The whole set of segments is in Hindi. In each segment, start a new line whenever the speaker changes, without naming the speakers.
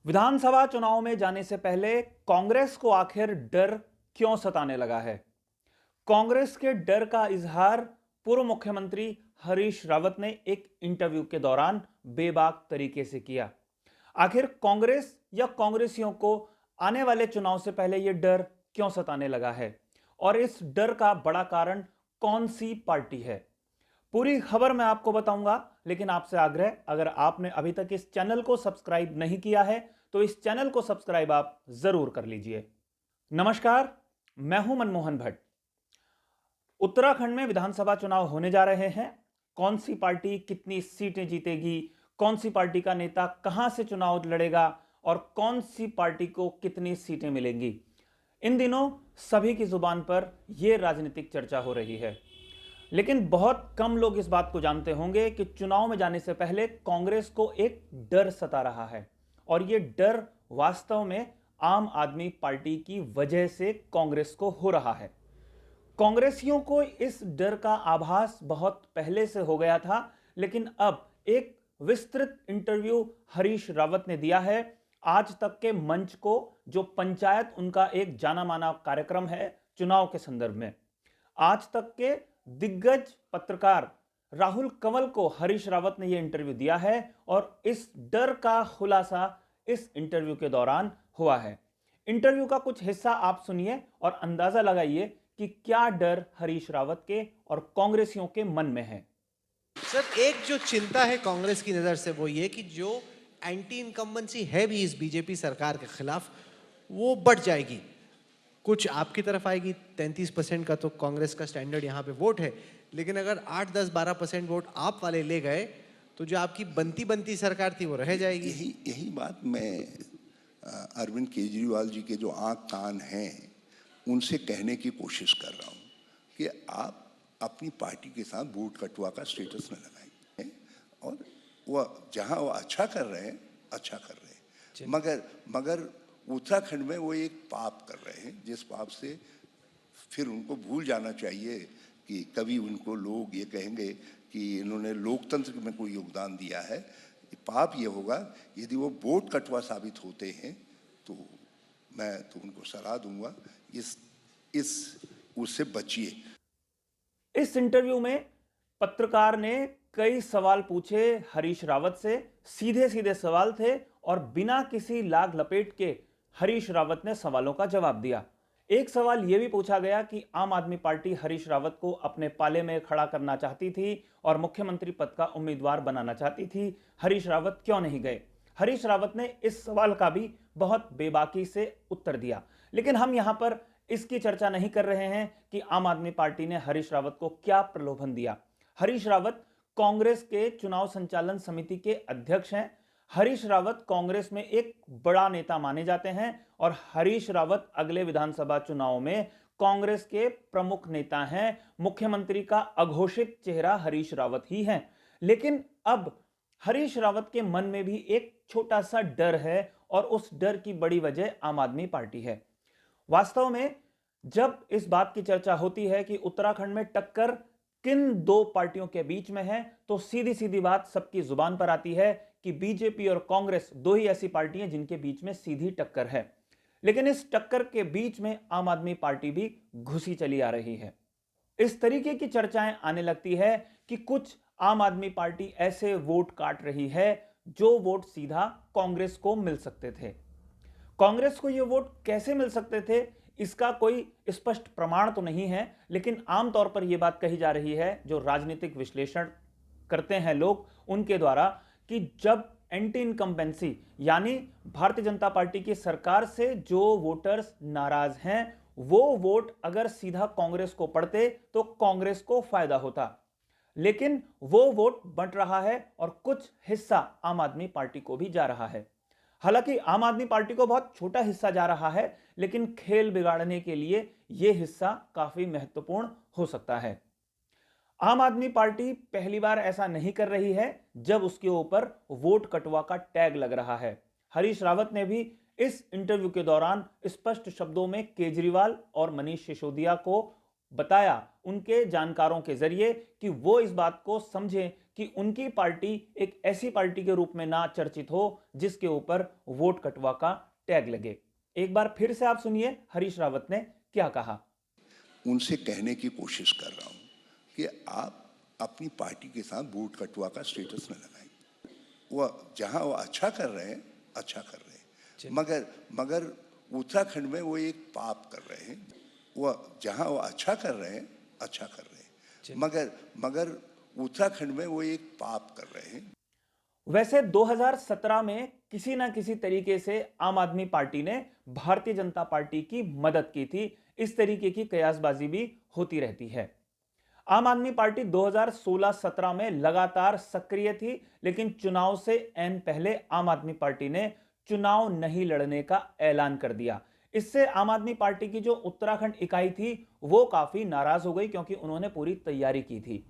विधानसभा चुनाव में जाने से पहले कांग्रेस को आखिर डर क्यों सताने लगा है? कांग्रेस के डर का इजहार पूर्व मुख्यमंत्री हरीश रावत ने एक इंटरव्यू के दौरान बेबाक तरीके से किया। आखिर कांग्रेस या कांग्रेसियों को आने वाले चुनाव से पहले यह डर क्यों सताने लगा है और इस डर का बड़ा कारण कौन सी पार्टी है? पूरी खबर मैं आपको बताऊंगा, लेकिन आपसे आग्रह, अगर आपने अभी तक इस चैनल को सब्सक्राइब नहीं किया है तो इस चैनल को सब्सक्राइब आप जरूर कर लीजिए। नमस्कार, मैं हूं मनमोहन भट्ट। उत्तराखंड में विधानसभा चुनाव होने जा रहे हैं। कौन सी पार्टी कितनी सीटें जीतेगी, कौन सी पार्टी का नेता कहां से चुनाव लड़ेगा और कौन सी पार्टी को कितनी सीटें मिलेंगी, इन दिनों सभी की जुबान पर यह राजनीतिक चर्चा हो रही है। लेकिन बहुत कम लोग इस बात को जानते होंगे कि चुनाव में जाने से पहले कांग्रेस को एक डर सता रहा है और यह डर वास्तव में आम आदमी पार्टी की वजह से कांग्रेस को हो रहा है। कांग्रेसियों को इस डर का आभास बहुत पहले से हो गया था, लेकिन अब एक विस्तृत इंटरव्यू हरीश रावत ने दिया है आज तक के मंच को, जो पंचायत उनका एक जाना माना कार्यक्रम है चुनाव के संदर्भ में। आज तक के दिग्गज पत्रकार राहुल कंवल को हरीश रावत ने यह इंटरव्यू दिया है और इस डर का खुलासा इस इंटरव्यू के दौरान हुआ है। इंटरव्यू का कुछ हिस्सा आप सुनिए और अंदाजा लगाइए कि क्या डर हरीश रावत के और कांग्रेसियों के मन में है।
सर, एक जो चिंता है कांग्रेस की नजर से वो ये कि जो एंटी इनकम्बेंसी है भी इस बीजेपी सरकार के खिलाफ, वो बढ़ जाएगी। कुछ आपकी तरफ आएगी, 33% का तो कांग्रेस का स्टैंडर्ड यहाँ पे वोट है, लेकिन अगर 8, 10, 12% वोट आप वाले ले गए तो जो आपकी बनती बनती सरकार थी वो रह जाएगी।
यही बात मैं अरविंद केजरीवाल जी के जो आंख कान हैं उनसे कहने की कोशिश कर रहा हूँ कि आप अपनी पार्टी के साथ वोट कटवा का स्टेटस न लगाएं और वह जहाँ वो अच्छा कर रहे हैं, अच्छा कर रहे हैं, मगर उत्तराखंड में वो एक पाप कर रहे हैं, जिस पाप से फिर उनको भूल जाना चाहिए कि कभी उनको लोग ये कहेंगे कि इन्होंने लोकतंत्र में कोई योगदान दिया है। पाप ये होगा यदि वो वोट कटवा साबित होते हैं, तो मैं तो उनको सलाह दूंगा उससे बचिए।
इस इंटरव्यू में पत्रकार ने कई सवाल पूछे हरीश रावत से। सीधे सीधे सवाल थे और बिना किसी लाग लपेट के हरीश रावत ने सवालों का जवाब दिया। एक सवाल यह भी पूछा गया कि आम आदमी पार्टी हरीश रावत को अपने पाले में खड़ा करना चाहती थी और मुख्यमंत्री पद का उम्मीदवार बनाना चाहती थी, हरीश रावत क्यों नहीं गए? हरीश रावत ने इस सवाल का भी बहुत बेबाकी से उत्तर दिया। लेकिन हम यहां पर इसकी चर्चा नहीं कर रहे हैं कि आम आदमी पार्टी ने हरीश रावत को क्या प्रलोभन दिया। हरीश रावत कांग्रेस के चुनाव संचालन समिति के अध्यक्ष हैं। हरीश रावत कांग्रेस में एक बड़ा नेता माने जाते हैं और हरीश रावत अगले विधानसभा चुनाव में कांग्रेस के प्रमुख नेता हैं। मुख्यमंत्री का अघोषित चेहरा हरीश रावत ही हैं। लेकिन अब हरीश रावत के मन में भी एक छोटा सा डर है और उस डर की बड़ी वजह आम आदमी पार्टी है। वास्तव में जब इस बात की चर्चा होती है कि उत्तराखंड में टक्कर किन दो पार्टियों के बीच में है, तो सीधी सीधी बात सबकी जुबान पर आती है कि बीजेपी और कांग्रेस दो ही ऐसी पार्टियां जिनके बीच में सीधी टक्कर है। लेकिन इस टक्कर के बीच में आम आदमी पार्टी भी घुसी चली आ रही है। इस तरीके की चर्चाएं आने लगती है कि कुछ आम आदमी पार्टी ऐसे वोट काट रही है जो वोट सीधा कांग्रेस को मिल सकते थे। कांग्रेस को ये वोट कैसे मिल सकते थे, इसका कोई स्पष्ट प्रमाण तो नहीं है, लेकिन आमतौर पर यह बात कही जा रही है, जो राजनीतिक विश्लेषण करते हैं लोग उनके द्वारा, कि जब एंटी इनकम्बेंसी यानी भारतीय जनता पार्टी की सरकार से जो वोटर्स नाराज हैं, वो वोट अगर सीधा कांग्रेस को पड़ते तो कांग्रेस को फायदा होता। लेकिन वो वोट बंट रहा है और कुछ हिस्सा आम आदमी पार्टी को भी जा रहा है। हालांकि आम आदमी पार्टी को बहुत छोटा हिस्सा जा रहा है, लेकिन खेल बिगाड़ने के लिए यह हिस्सा काफी महत्वपूर्ण हो सकता है। आम आदमी पार्टी पहली बार ऐसा नहीं कर रही है जब उसके ऊपर वोट कटवा का टैग लग रहा है। हरीश रावत ने भी इस इंटरव्यू के दौरान स्पष्ट शब्दों में केजरीवाल और मनीष सिसोदिया को बताया, उनके जानकारों के जरिए, कि वो इस बात को समझें कि उनकी पार्टी एक ऐसी पार्टी के रूप में ना चर्चित हो जिसके ऊपर वोट कटवा का टैग लगे। एक बार फिर से आप सुनिए हरीश रावत ने क्या कहा।
उनसे कहने की कोशिश कर रहा हूं कि आप अपनी पार्टी के साथ वोट कटवा का स्टेटस न लगाएं। वो जहां वो अच्छा कर रहे हैं, अच्छा कर रहे हैं, मगर उत्तराखंड में वो एक पाप कर रहे हैं। वो जहां वो अच्छा कर रहे हैं, अच्छा कर रहे हैं, मगर उत्तराखंड में वो एक पाप कर रहे हैं।
वैसे 2017 में किसी ना किसी तरीके से आम आदमी पार्टी ने भारतीय जनता पार्टी की मदद की थी। इस तरीके की कयासबाजी भी होती रहती है। आम आदमी पार्टी 2016-17 में लगातार सक्रिय थी, लेकिन चुनाव से ऐन पहले आम आदमी पार्टी ने चुनाव नहीं लड़ने का ऐलान कर दिया। इससे आम आदमी पार्टी की जो उत्तराखंड इकाई थी वो काफी नाराज हो गई, क्योंकि उन्होंने पूरी तैयारी की थी।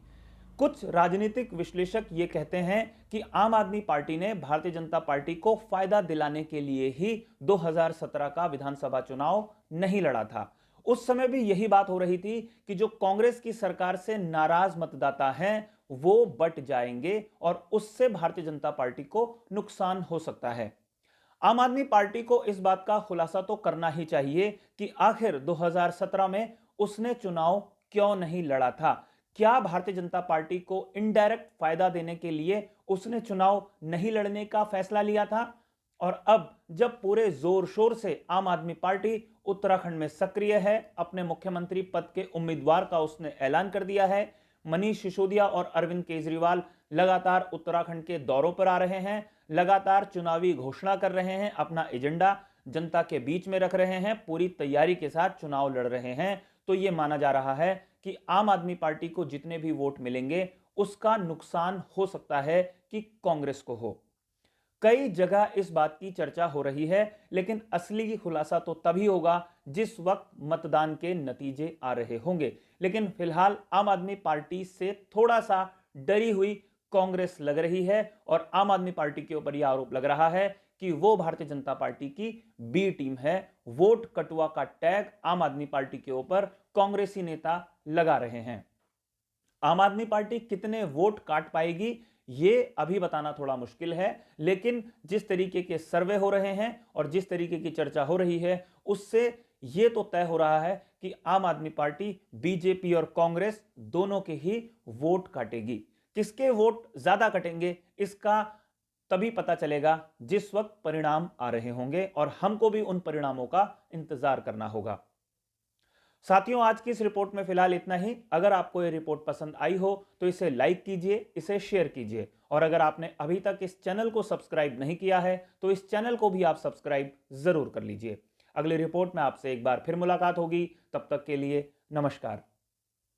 कुछ राजनीतिक विश्लेषक ये कहते हैं कि आम आदमी पार्टी ने भारतीय जनता पार्टी को फायदा दिलाने के लिए ही 2017 का विधानसभा चुनाव नहीं लड़ा था। उस समय भी यही बात हो रही थी कि जो कांग्रेस की सरकार से नाराज मतदाता हैं वो बट जाएंगे और उससे भारतीय जनता पार्टी को नुकसान हो सकता है। आम आदमी पार्टी को इस बात का खुलासा तो करना ही चाहिए कि आखिर 2017 में उसने चुनाव क्यों नहीं लड़ा था। क्या भारतीय जनता पार्टी को इनडायरेक्ट फायदा देने के लिए उसने चुनाव नहीं लड़ने का फैसला लिया था? और अब जब पूरे जोर शोर से आम आदमी पार्टी उत्तराखंड में सक्रिय है, अपने मुख्यमंत्री पद के उम्मीदवार का उसने ऐलान कर दिया है, मनीष सिसोदिया और अरविंद केजरीवाल लगातार उत्तराखंड के दौरों पर आ रहे हैं, लगातार चुनावी घोषणा कर रहे हैं, अपना एजेंडा जनता के बीच में रख रहे हैं, पूरी तैयारी के साथ चुनाव लड़ रहे हैं, तो यह माना जा रहा है कि आम आदमी पार्टी को जितने भी वोट मिलेंगे उसका नुकसान हो सकता है कि कांग्रेस को हो। कई जगह इस बात की चर्चा हो रही है, लेकिन असली खुलासा तो तभी होगा जिस वक्त मतदान के नतीजे आ रहे होंगे। लेकिन फिलहाल आम आदमी पार्टी से थोड़ा सा डरी हुई कांग्रेस लग रही है और आम आदमी पार्टी के ऊपर यह आरोप लग रहा है कि वो भारतीय जनता पार्टी की बी टीम है। वोट कटुआ का टैग आम आदमी पार्टी के ऊपर कांग्रेसी नेता लगा रहे हैं। आम आदमी पार्टी कितने वोट काट पाएगी ये अभी बताना थोड़ा मुश्किल है, लेकिन जिस तरीके के सर्वे हो रहे हैं और जिस तरीके की चर्चा हो रही है उससे यह तो तय हो रहा है कि आम आदमी पार्टी बीजेपी और कांग्रेस दोनों के ही वोट काटेगी। किसके वोट ज्यादा कटेंगे इसका तभी पता चलेगा जिस वक्त परिणाम आ रहे होंगे, और हमको भी उन परिणामों का इंतजार करना होगा। साथियों, आज की इस रिपोर्ट में फिलहाल इतना ही। अगर आपको ये रिपोर्ट पसंद आई हो तो इसे लाइक कीजिए, इसे शेयर कीजिए, और अगर आपने अभी तक इस चैनल को सब्सक्राइब नहीं किया है तो इस चैनल को भी आप सब्सक्राइब जरूर कर लीजिए। अगली रिपोर्ट में आपसे एक बार फिर मुलाकात होगी, तब तक के लिए नमस्कार।